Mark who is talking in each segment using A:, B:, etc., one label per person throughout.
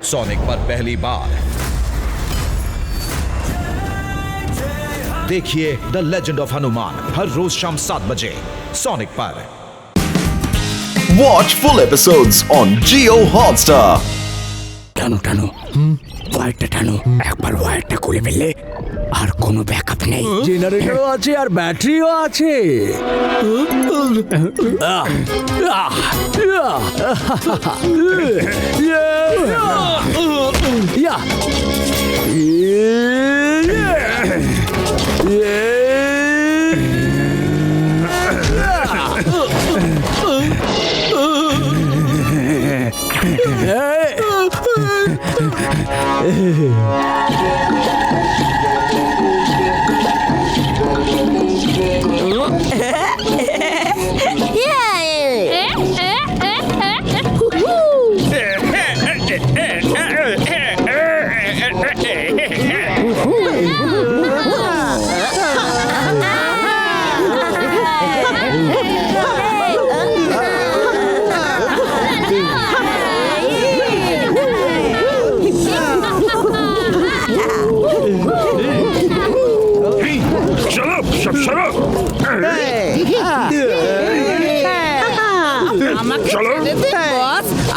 A: Sonic पर पहली बार देखिए द लेजेंड ऑफ हनुमान हर रोज शाम 7 बजे सोनिक पर।
B: Watch full episodes on Jio Hotstar.
C: টানো টানো ওয়ারটা টানো, একবার ওয়ারটা খুলে ফেললে আর কোনো ব্যাকআপ নেই। জেনারেটরও আছে আর ব্যাটারিও আছে।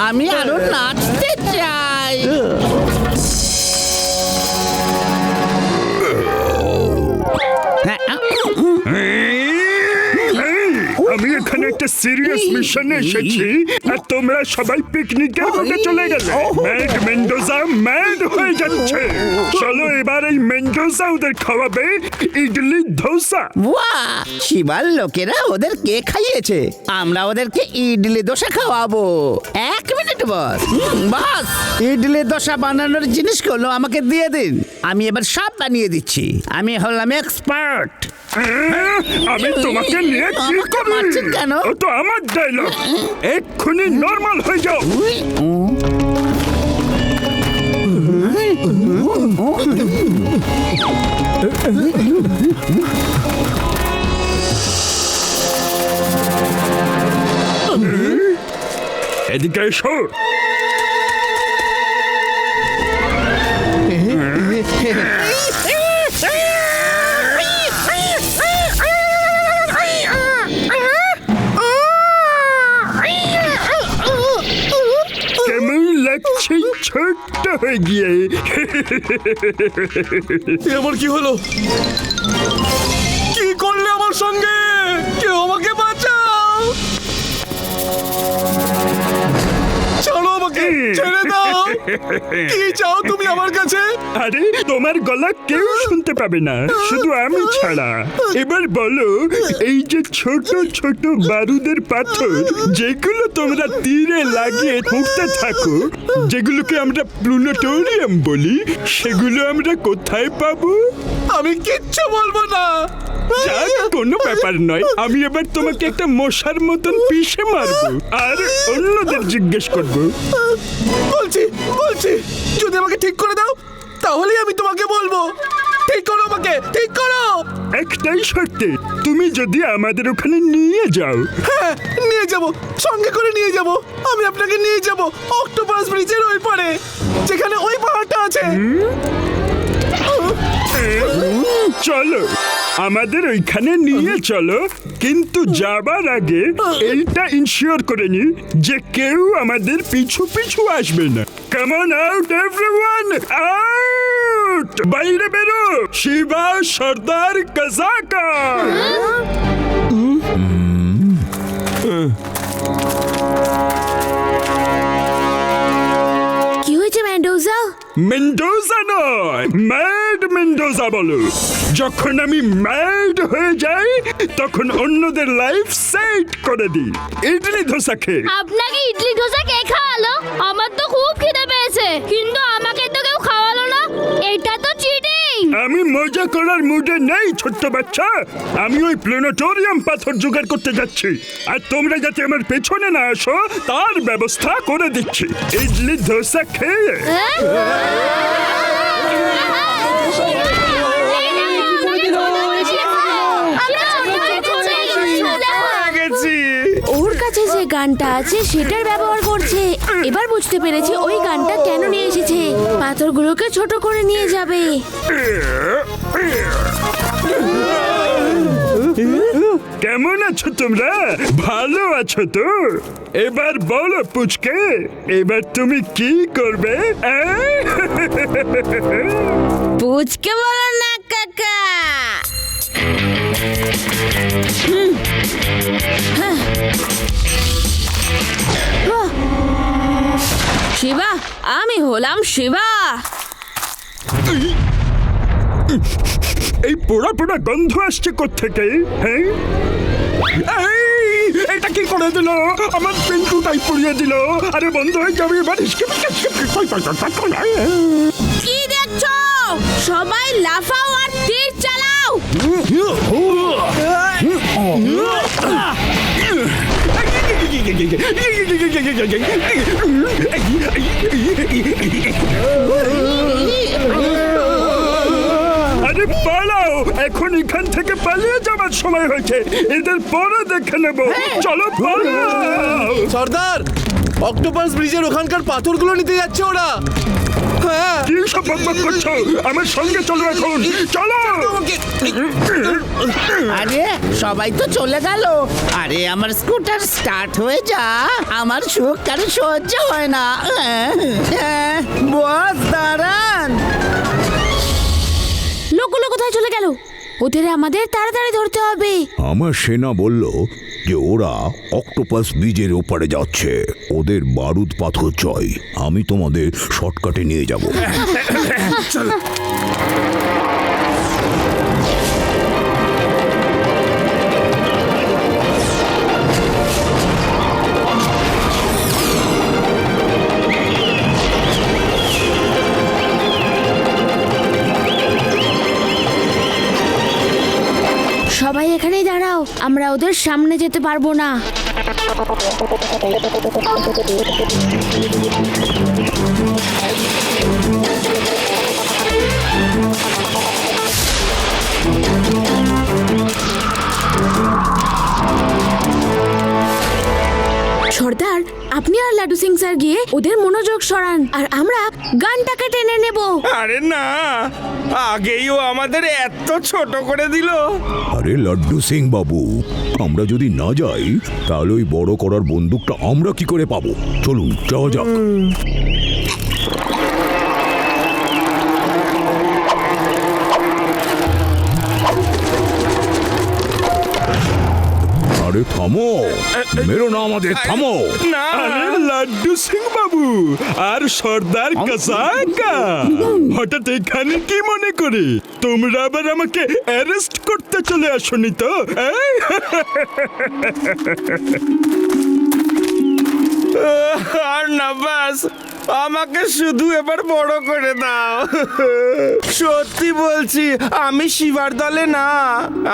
D: আমি আরো নাচতে চাই।
E: আমি এখানে একটা সিরিয়াস মিশনে এসেছি আর তোমরা সবাই পিকনিকের মধ্যে চলে গেলে। ম্যাড মেন্ডোজা ম্যাড হয়ে যাচ্ছে। চলো এবার এই মেন্ডোজা ওদের খাওয়াবে ইডলি ধোসা।
D: বাহ, শিবার লোকেরা ওদের কে খাইয়েছে, আমরা ওদেরকে ইডলি দোসা খাওয়াবো। 1 মিনিট বস। বস, ইডলি দোসা বানানোর জিনিসগুলো আমাকে দিয়ে দিন, আমি এবার সব বানিয়ে দিচ্ছি। আমি হলাম এক্সপার্ট।
E: আমি তোমাকে নিয়ে কি করি?
D: কেন?
E: ও তো আমার ডায়লগ। এক্ষুনি নরমাল হয়ে যাও। এদিকে এসো। কেমন লাগছে ছোট্ট হয়ে গিয়ে?
F: আমার কি হলো? কি করলে আমার সঙ্গে? কেউ আমাকে বাঁচাও! ছাড়ো আমাকে, ছেড়ে দাও। কি চাও তুমি আমার কাছে?
E: আরে তোমার গলা কেউ শুনতে পাবে না, শুধু আমি ছাড়া। এবার বলো, এই যে ছোট ছোট বারুদের পাথর যেগুলো তোমরা তীরে লাগিয়ে ঠুকতে থাকো, যেগুলোকে আমরা প্লুটোরিয়াম বলি, সেগুলো আমরা কোথায় পাবো?
F: আমি কিচ্ছু বলবো না।
E: যাক, কোনো ব্যাপার নয়। আমি এবার তোমাকে একটা মশার মতন পিষে মারবো আর অন্যদের জিজ্ঞেস করবো।
F: বলছি বলছি, যদি আমাকে ঠিক করে দাও তাহলেই আমি তোমাকে বলবো। ঠিক করো আমাকে, ঠিক করো।
E: একটাই শর্তে, তুমি যদি আমাদের ওখানে নিয়ে যাও।
F: হ্যাঁ, নিয়ে যাব, সঙ্গে করে নিয়ে যাব। আমি আপনাকে নিয়ে যাব অক্টোপাস ব্রিজের ওই পারে, যেখানে ওই পাহাড়টা আছে।
E: চলো, আমাদের ওইখানে নিয়ে চলো, কিন্তু যাবার আগে এইটা ইনশিওর করে নি যে কেউ আমাদের পিছু পিছু আসবে না। Come on out everyone, out! বাইরে বেরো। শিবা সর্দার কাজাকা।
G: কি হয়েছে মেন্ডোজা?
E: মেন্ডোজা নয়, ম্যাড মেন্ডোজা বলো। যখন আমি ম্যাড হয়ে যাই তখন অন্যদের লাইফ সেট করে দিই ইডলি ধোসা খেয়ে।
G: আপনাকে ইডলি ধোসা কে খাওয়ালো? আমার তো খুব খিদে পেয়েছে, কিন্তু আমাকে তো কেউ খাওয়ালো না। এটা তো চিটিং।
E: আমি মজা করার মুডে নেই ছোট্ট বাচ্চা। আমি ওই প্ল্যানেটোরিয়াম পাথর জোগাড় করতে যাচ্ছি, আর তোমরা যাতে আমার পেছনে না আসো তার ব্যবস্থা করে দিচ্ছি ইডলি ধোসা খেয়ে।
G: ওর কাছে যে গানটা আছে সেটার ব্যবহার করছে। এবার বুঝতে পেরেছি ওই গানটা কেন নিয়ে এসেছে। পাথরগুলোকে ছোট করে নিয়ে যাবে।
E: কেমন আছো তোমরা? ভালো আছো তো? এবার বলো পুচকে, এবার তুমি কি করবে?
G: পুচকে বলো না কাকা। শিবা, আমি হলাম শিবা।
E: এই পোড়া পোড়া গন্ধ আসছে কোত্থেকে? হ্যাঁ, এটা কি করে দিল? আমার পিন্টুটাই পুড়িয়ে দিল। আরে বন্ধ হয়ে যাবে এবার।
G: কি দেখছো? সবাই লাফাও আর তীর চালাও।
E: আরে পালাও, এখন এখান থেকে পালিয়ে যাবার সময় হয়েছে। এদের পরে দেখে নেব। চলো পালাও।
F: সর্দার, অক্টোপাস ব্রিজের ওখানকার পাথরগুলো নিতে যাচ্ছে ওরা। হ্যাঁ,
E: কি সব বকবক করছো? আমার সঙ্গে চলো এখন, চলো।
D: আরে সবাই তো চলে গেল। আরে আমার স্কুটার স্টার্ট হয়ে যা, আমার সুখ কারো সহ্য হয় না। বস দাঁড়ান।
G: লোকগুলো কোথায় চলে গেল? ওদের আমাদের তাড়াতাড়ি ধরতে হবে।
C: আমার সেনা বলল যে ওরা অক্টোপাস ব্রিজের ওপারে যাচ্ছে। ওদের বারুদ পাথর চাই। আমি তোমাদের শর্টকাটে নিয়ে যাব।
G: সবাই এখানেই দাঁড়াও, আমরা ওদের সামনে যেতে পারবো না। সর্দার, আপনি আর লাড্ডু সিং স্যার গিয়ে ওদের মনোযোগ সরান, আর আমরা গানটাকে টেনে নেব।
H: আরে না, আগেই ও আমাদের এত ছোট করে দিল।
C: আরে লাড্ডু সিং বাবু, আমরা যদি না যাই তাহলে ওই বড় করার বন্দুকটা আমরা কি করে পাবো? চলুন যাওয়া যাক। আরে থামো, মেরো না আমাদের, থামো।
H: না,
E: আরে লাড্ডু সিং বাবু আর সর্দার কাসাকা হঠাৎ এখানে কি মনে করে? তোমরা আবার আমাকে অ্যারেস্ট করতে চলে আসনি তো?
H: আর না, বাস আমাকে শুধু এবার বড় করে দাও। সত্যি বলছি, আমি শিবার দলে না।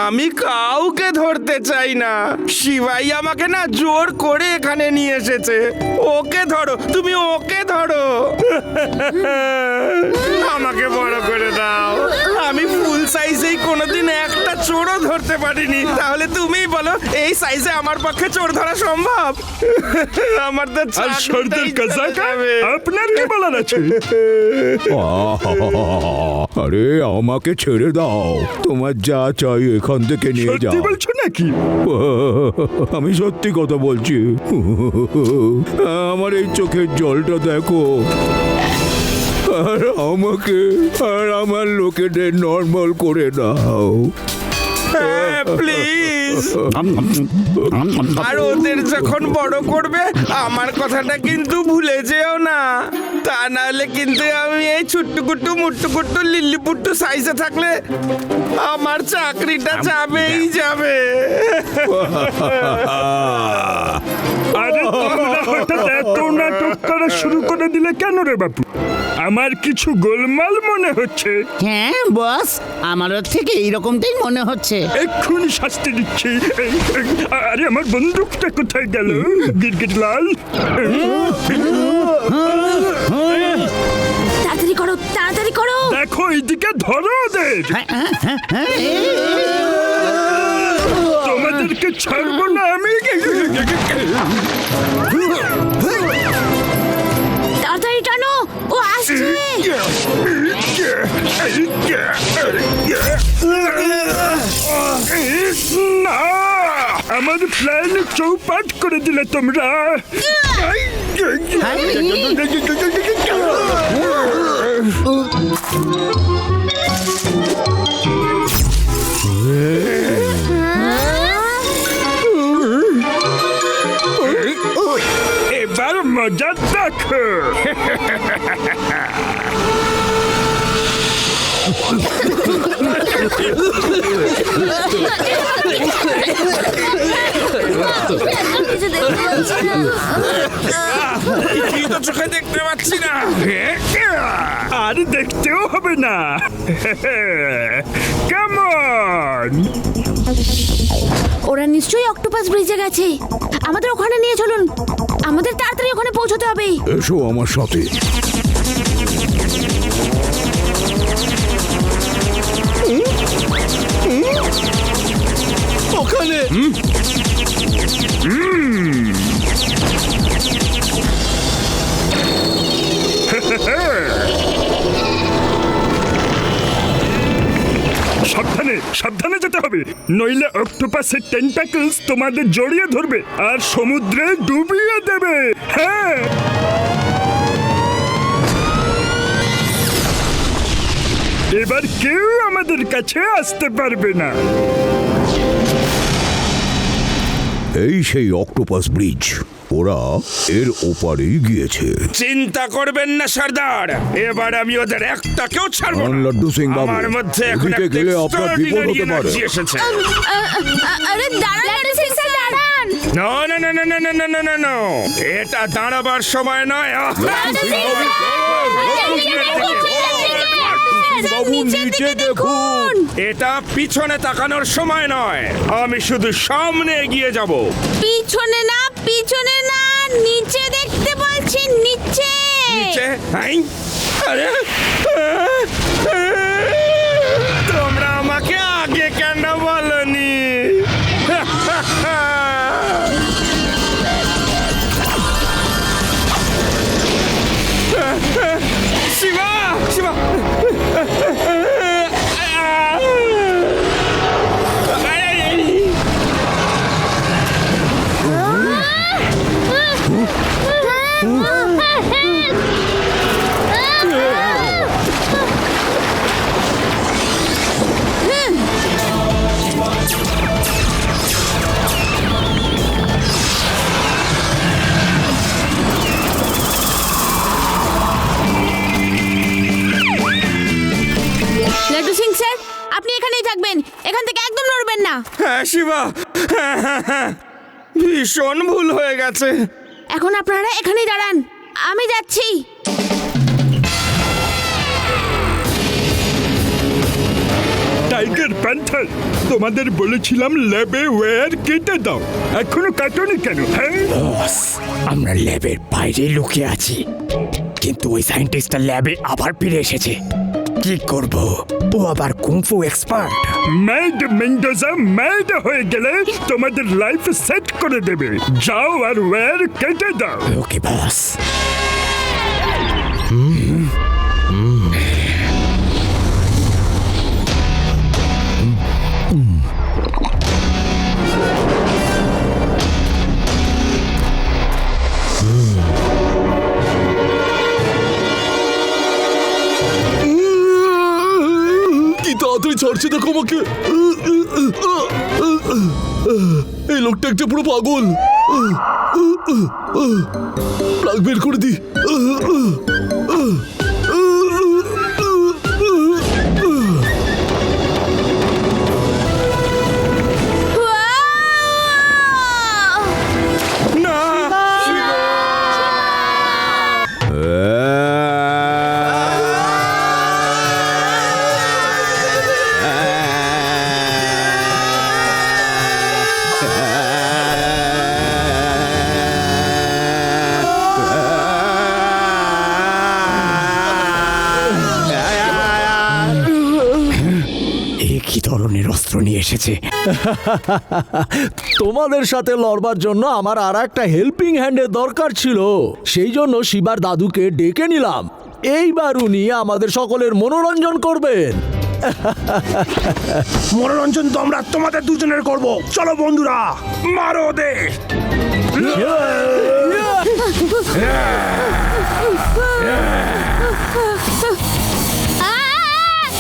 H: আমি কাউকে ধরতে চাই না। শিবাই আমাকে না জোর করে এখানে নিয়ে এসেছে। ওকে ধরো, তুমি ওকে ধরো। আমাকে বড় করে দাও। আমি ফুল সাইজেই কোনোদিন একটা চোরও ধরতে পারিনি। তাহলে তুমিই বলো, এই সাইজে আমার পক্ষে চোর ধরা সম্ভব? আমার তো
E: আর সর্দার কাসাকা আপনার কি বলার আছে?
C: আরে আমাকে ছেড়ে দাও, তোমার যা চাই এখান থেকে নিয়ে
E: সত্যি
C: যাও।
E: বলছো নাকি?
C: আমি সত্যি কথা বলছি। আমার এই চোখের জলটা দেখো। আর আমাকে আর আমার লোকেদের নর্মাল করে দাও
H: প্লিজ। আর ওদের যখন বড় করবে আমার কথাটা কিন্তু ভুলে যেও না। তা নাহলে কিন্তু আমি এই ছুট্টুকুট্টু মুট্টুকুট্টু লিল্লিপুট্টু সাইজে থাকলে আমার চাকরিটা যাবেই যাবে।
E: আরে তোমরা হঠাৎ এত নাটক করা শুরু করে দিলে কেন রে বাপু? আমার কিছু গোলমাল মনে হচ্ছে।
D: হ্যাঁ বস, আমারও থেকে এইরকমটাই মনে হচ্ছে।
E: এক্ষুনি শাস্তি দিচ্ছি। আরে আমার বন্দুকটা কোথায় গেল? গিরগিট লাল,
G: তাড়াতাড়ি করো, তাড়াতাড়ি করো।
E: দেখো এইদিকে ধরো ওদের। তোমাদেরকে ছাড়বো না আমি।
G: তাড়াতাড়ি টানো, ও আসছে।
E: আমার প্ল্যান চৌপাট করে দিলে তোমরা। এবার মজা দেখো।
H: কি তো চোখে দেখতে পাচ্ছি না।
E: আর দেখতেও হবে না। কেমন?
G: ওরা নিশ্চয়ই অক্টোপাস ব্রিজে গেছে। আমাদের ওখানে নিয়ে চলুন, আমাদের তাড়াতাড়ি ওখানে পৌঁছতে হবে।
C: এসো আমার সাথে।
F: ওখানে
E: সাবধানে সাবধানে যেতে হবে, নইলে অক্টোপাসের টেন্টাকলস তোমাদের জড়িয়ে ধরবে আর সমুদ্রে ডুবিয়ে দেবে। হ্যাঁ, এবার কেউ আমাদের কাছে আসতে পারবে না।
C: এই সেই অক্টোপাস ব্রিজ, ওরা এর ওপারেই গিয়েছে।
H: চিন্তা করবেন না সর্দার, এবার আমি ওদের একটাকেও ছাড়বো না।
C: লাড্ডু সিং বাবু,
H: আমার মধ্যে এখন
C: এদিকে
H: একটা
C: গেলে আপনার বিপদ হতে পারে।
H: extraordinary energy এসেছে।
G: আরে দাঁড়ান দাঁড়ান।
H: No, no, no, no, no, no, no, no, no, no. এটা দাঁড়াবার সময় নয়।
C: বাবু নিচে দেখুন।
H: এটা পিছনে তাকানোর সময় নয়, আমি শুধু সামনে এগিয়ে যাব।
G: পিছনে না নিচে দেখতে বলছি, নিচে।
H: নিচে? হাই? আরে তোমরা আমাকে আগে কেন বলনি? শিবা, শিবা।
G: লাড্ডু সিং স্যার, আপনি এখানেই থাকবেন, এখান থেকে একদম নড়বেন না।
H: হ্যাঁ শিবা, ভীষণ ভুল হয়ে গেছে।
G: এখন আপনারা এখানেই দাঁড়ান, আমি যাচ্ছি।
E: টাইগার প্যান্থার, তোমাদের বলেছিলাম ল্যাবে ওয়্যার কেটে দাও, এখনো কাটনি কেন? হ্যাঁ,
C: বস, আমরা ল্যাবের বাইরে লুকিয়ে আছি, কিন্তু ওই সায়েন্টিস্টটা ল্যাবে আবার ফিরে এসেছে। কি করব? ও আবার kung fu expert.
E: Mad Mendoza mad হয়ে গেলে তোমাদের লাইফ সেট করে দেবে। যাও আর ওয়্যার কেটে দাও।
C: ওকে বস।
F: কি তাড়াতাড়ি ছাড়ছে দেখো আমাকে। এই লোকটা একটা পুরো পাগল। প্লাগ বের করে দি।
C: কি ধরনের অস্ত্র নিয়ে এসেছে?
I: তোমাদের সাথে লড়বার জন্য আমার আর একটা হেল্পিং হ্যান্ডের দরকার ছিল, সেই জন্য শিবার দাদুকে ডেকে নিলাম। এইবার উনি আমাদের সকলের মনোরঞ্জন করবেন।
H: মনোরঞ্জন তো আমরা তোমাদের দুজনের করব। চলো বন্ধুরা, মারো ওদের।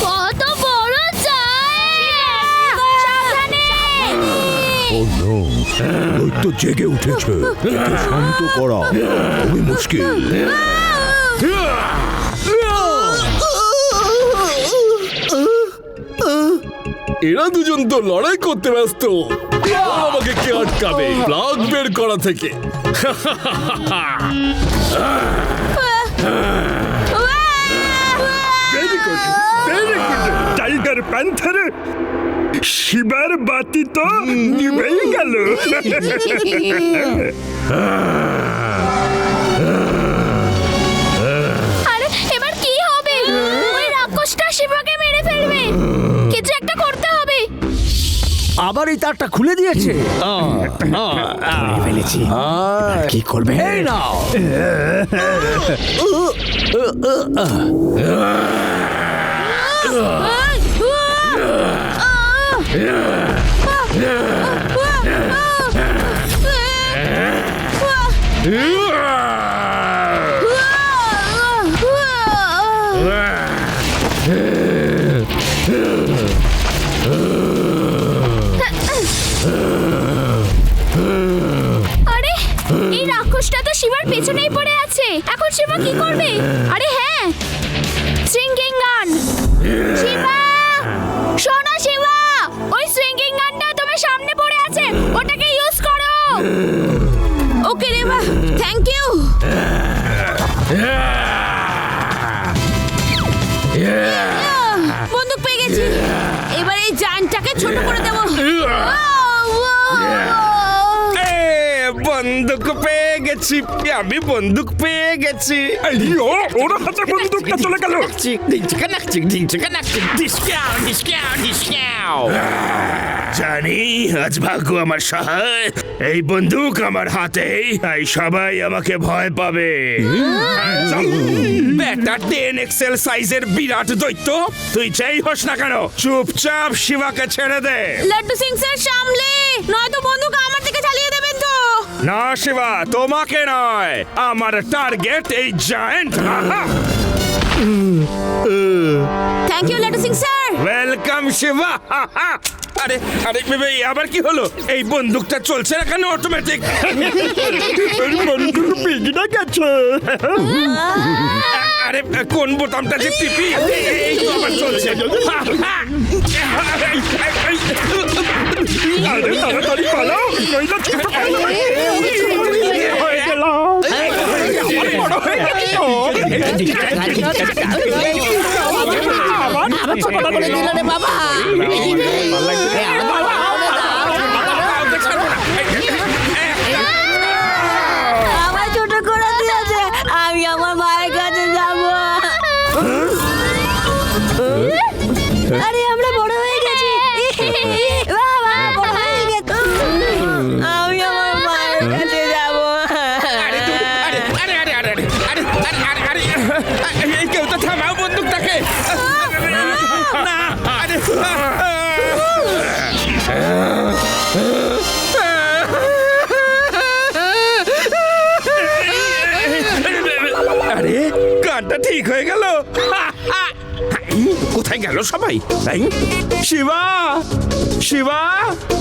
G: কত বড় চাই! সাবধানে!
I: তো জেগে উঠেছে, একে শান্ত করা খুবই মুশকিল।
J: এরা দুজন তো লড়াই করতে ব্যস্ত। আমাকে কে আটকাবে প্লাগ বের করা থেকে?
E: Very good, very good tiger panther. শিবার বাতি তো নিভেই গেল।
G: আরে এবার কি হবে? ওই রাক্ষসটা শিবাকে মেরে ফেলবে। কিছু একটা করতে হবে।
I: আবার এই তারটা খুলে দিয়েছে।
C: মেরে ফেলেছি। কি করবে?
I: এই নাও।
G: আরে এই রাক্ষসটা তো শিবার পেছনেই পড়ে আছে। এখন শিবা কি করবে? আরে হ্যাঁ, সিঙ্গিং গান। শিবা, শোনো শিবা, ওই সিঙ্গিং গানটা তোমার সামনে পড়ে আছে, ওটাকে ইউজ করো। ওকে রেবা, থ্যাংক ইউ। বন্দুক পেয়ে গেছি, এবার এই জানটাকে ছোট করে দেবো।
H: বন্দুক পেয়ে গেছি, আমি বন্দুক পেয়ে গেছি।
E: ওর হাতে বন্দুকটা চলে গেল।
H: জানি আজ ভাগ্য আমার সহায়। এই বন্দুক আমার হাতে, তাই সবাই আমাকে ভয় পাবে। বেটা 10 এক্সেল সাইজের বিরাট দৈত্য, তুই যেই হোস না কেন চুপচাপ শিবাকে ছেড়ে দে।
G: লাড্ডু সিং স্যার সামলে, নয়তো বন্দুক আমার দিকে চালিয়ে দেবেন তো।
H: না শিবা, তোমাকে নয়, আমার টার্গেট এই giant.
G: Thank you Laddu Singh sir.
H: Welcome Shiva. আরে আরে বেবে, আবার কি হলো? এই বন্দুকটা চলছে না কেন অটোমেটিক?
E: বন্দুক বিগড়ে গেছে।
H: আরে কোন বোতামটা যে টিপি এই তো আবার চলছে।
E: আরে তাড়াতাড়ি পালাও, নইলে ছোট হয়ে গেল। বড় হয়ে গেছে তো।
D: আবার ছোট করে দিল রে বাবা।
G: আমার ছোট করে দিয়েছে, আমি আমার মায়ের কাছে যাব। আরে আমরা বড় হয়ে গেছি। বাবা বড় হয়ে গেছি, আমি আমার মায়ের কাছে যাব।
H: কেউ তো থামাও বন্দুকটাকে। না, আরে আরে গানটা ঠিক হয়ে গেল। কোথায় গেল সবাই? শিবা, শিবা,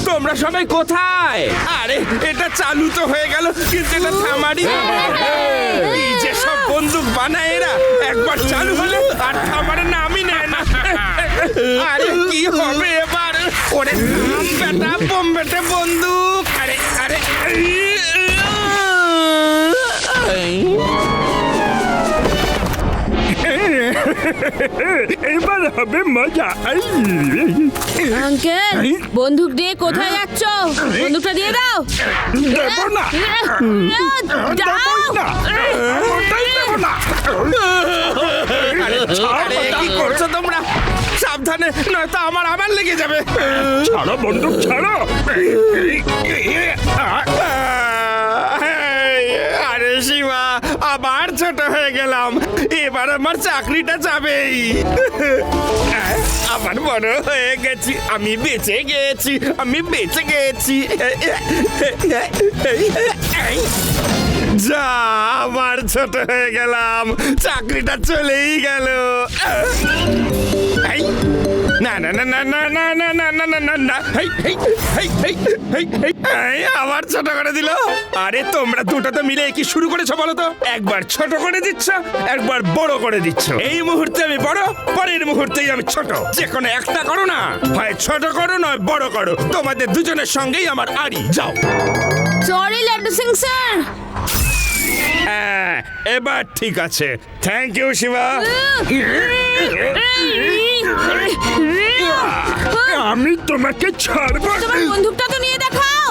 H: তোমরা সবাই কোথায়? আরে এটা চালু তো হয়ে গেল, কিন্তু এটা থামারই এই যে সব বন্দুক বানায় এরা, একবার চালু হলে আর থামার নামই নেয় না। আরে কি হবে এবার? ওরে থাম বেটা, বোম্বেটে বন্দুক। আরে আরে
E: এবার হবে মজা।
G: আঙ্কেল, বন্দুক দিয়ে কোথায় যাচ্ছ? বন্দুকটা দিয়ে দাও।
E: দেব না,
G: দাও।
E: ওটাই দেব না।
H: আরে কি করছো তোমরা? সাবধানে, নয়তো আমার আবার লেগে যাবে।
E: ছাড়ো বন্দুক, ছাড়ো।
H: আরে শিবা, আবার ছোট হয়ে গেলাম। এবার আমার চাকরিটা যাবেই। আমার বড় হয়ে গেছি, আমি বেঁচে গেছি, আমি বেঁচে গেছি। যা, আমার ছোট হয়ে গেলাম, চাকরিটা চলেই গেল। এই, না না না না না না না না না না না না, হেই, হেই, হেই, হেই, হেই, হেই, এই, আবার ছোট করে দিল। আরে তোমরা দুটো তো মিলে কি শুরু করেছো বলো তো? একবার ছোট করে দিচ্ছ, একবার বড় করে দিচ্ছ। এই মুহূর্তে আমি বড়, পরের মুহূর্তেই আমি ছোট। যে কোনো একটা করো না, হয় ছোট করো নয় বড় করো। তোমাদের দুজনের সঙ্গেই আমার আড়ি। যাও।
G: Sorry Laddu Singh sir.
H: হ্যাঁ, এবার ঠিক আছে। Thank you Shiva.
E: আমি তোমাকে ছাড়বো না।
G: তোমার বন্দুকটা তো নিয়ে দেখাও।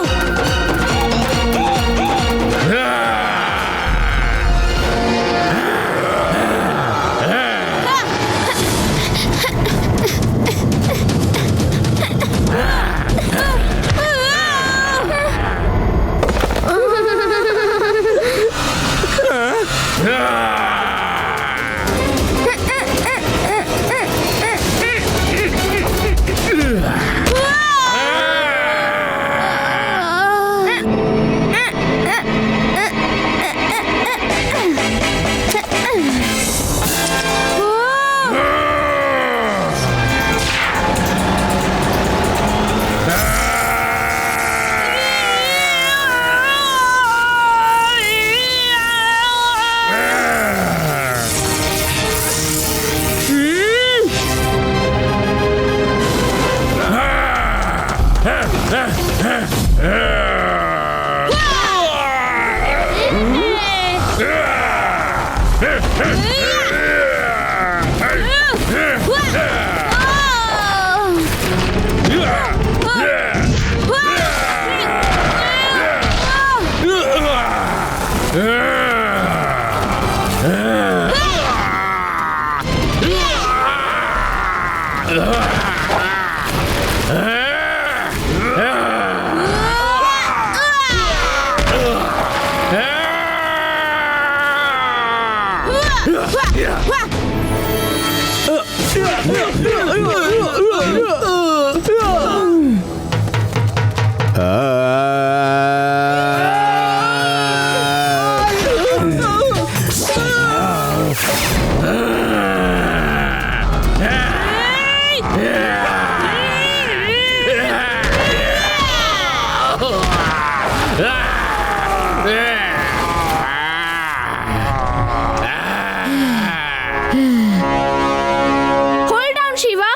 G: হোল্ড ডাউন শিবা,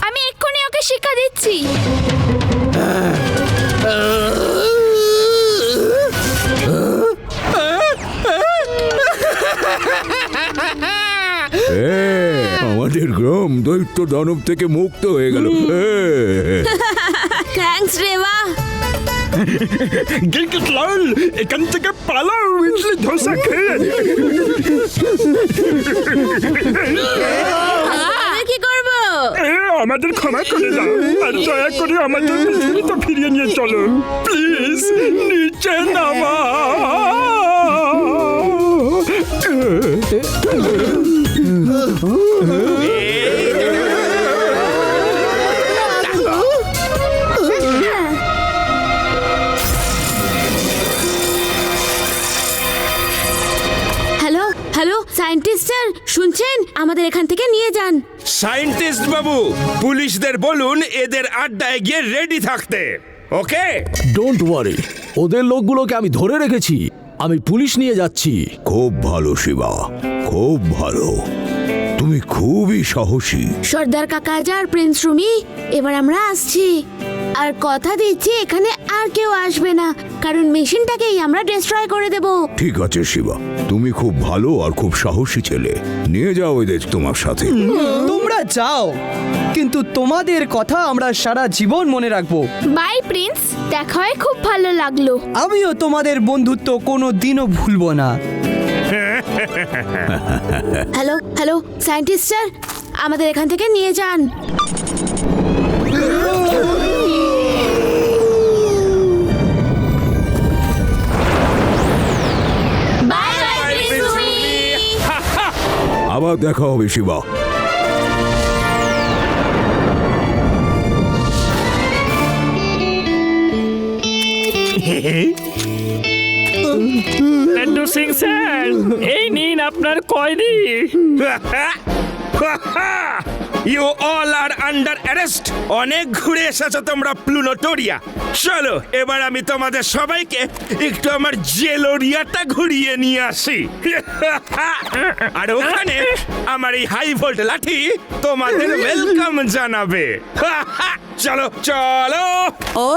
G: আমি এক্ষুনি ওকে শিক্ষা দিচ্ছি।
C: আমাদের গ্রাম দৈত্য দানব থেকে মুক্ত হয়ে গেল।
G: থ্যাঙ্কস রেবা।
E: গিলগিটলাল, এখান থেকে পালাও, ইডলি ধোসা খেয়ে।
G: আমি কি করব?
E: আমাদের ক্ষমা করে দাও, আর দয়া করে আমাদের পৃথিবীতে ফিরিয়ে নিয়ে চলো প্লিজ। নিচে নামা।
G: হ্যালো হ্যালো, সায়েন্টিস্ট স্যার শুনছেন? আমাদের এখান থেকে নিয়ে যান।
H: সায়েন্টিস্ট বাবু, পুলিশদের বলুন এদের আড্ডায় গিয়ে রেডি থাকতে। ওকে?
I: ডোন্ট ওয়ারি, ওদের লোকগুলোকে আমি ধরে রেখেছি। আমি পুলিশ নিয়ে যাচ্ছি।
C: খুব ভালো শিবা, খুব ভালো। তুমি খুবই সাহসী।
G: সর্দার কাকাজা আর প্রিন্স রুমি, এবার আমরা আসছি। আর কথা দিচ্ছি এখানে আর কেউ আসবে না, কারণ মেশিনটাকেই আমরা ডিস্ট্রয় করে দেব।
C: ঠিক আছে শিবা, তুমি খুব ভালো আর খুব সাহসী ছেলে। নিয়ে যাও এদের তোমার সাথে।
K: তোমরা যাও, কিন্তু তোমাদের কথা আমরা সারা জীবন মনে রাখবো।
G: বাই প্রিন্স, দেখা হয়ে খুব ভালো লাগলো।
K: আমিও তোমাদের বন্ধুত্ব কোনো দিনও ভুলবো না।
G: হ্যালো হ্যালো, সায়েন্টিস্ট স্যার আমাদের এখান থেকে নিয়ে যান।
J: আবার দেখা হবে শিবা।
C: লাড্ডু সিং স্যার, এই নিন আপনার কয়েদি।
H: You all are under arrest. অনেক ঘুরে এসেছো তোমরা প্লুনোটোরিয়া। চলো এবার আমি তোমাদের সবাইকে একটু আমার জেলোরিয়াটা ঘুরিয়ে নিয়ে আসি। আর ওখানে আমার এই হাই ভোল্ট লাঠি তোমাদের ওয়েলকাম জানাবে। চলো চলো।
D: ও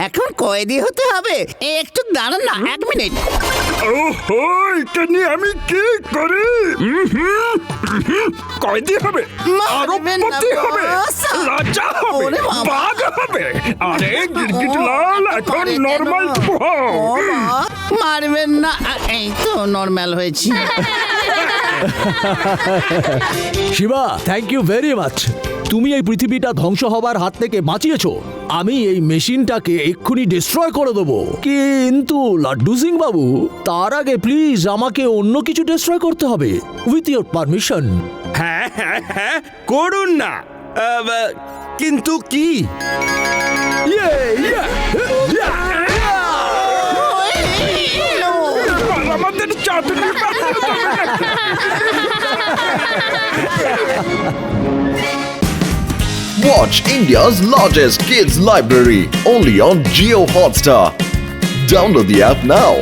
D: এখন কয়েদি হতে হবে, একটু দাঁড়ান না, 1 মিনিট।
E: ওহো, এটা নিয়ে আমি কি করি? কয়দি হবে,
D: মারবেন না,
E: আরবপতি হবে,
D: বস।
E: রাজা হবে,
D: ওরে বাবা।
E: বাঘ হবে। আরে গিরগিট লাল এখন নর্মাল
D: ও বাবা, মারবেন না। এই তো নরমাল হয়েছি।
I: Shiva, thank you very much. তুমি এই পৃথিবীটা ধ্বংস হবার হাত থেকে বাঁচিয়েছো। আমি এই মেশিনটাকে এক্ষুনি ডিস্ট্রয় করে দেবো, কিন্তু লাড্ডু সিং বাবু, তার আগে প্লিজ আমাকে অন্য কিছু ডিস্ট্রয় করতে হবে, উইথ ইয়োর পারমিশন।
H: হ্যাঁ হ্যাঁ হ্যাঁ, করুন না। কিন্তু কি?
E: আমাদের চাঁদনি
B: Watch India's largest kids library only on Jio Hotstar. Download the app now.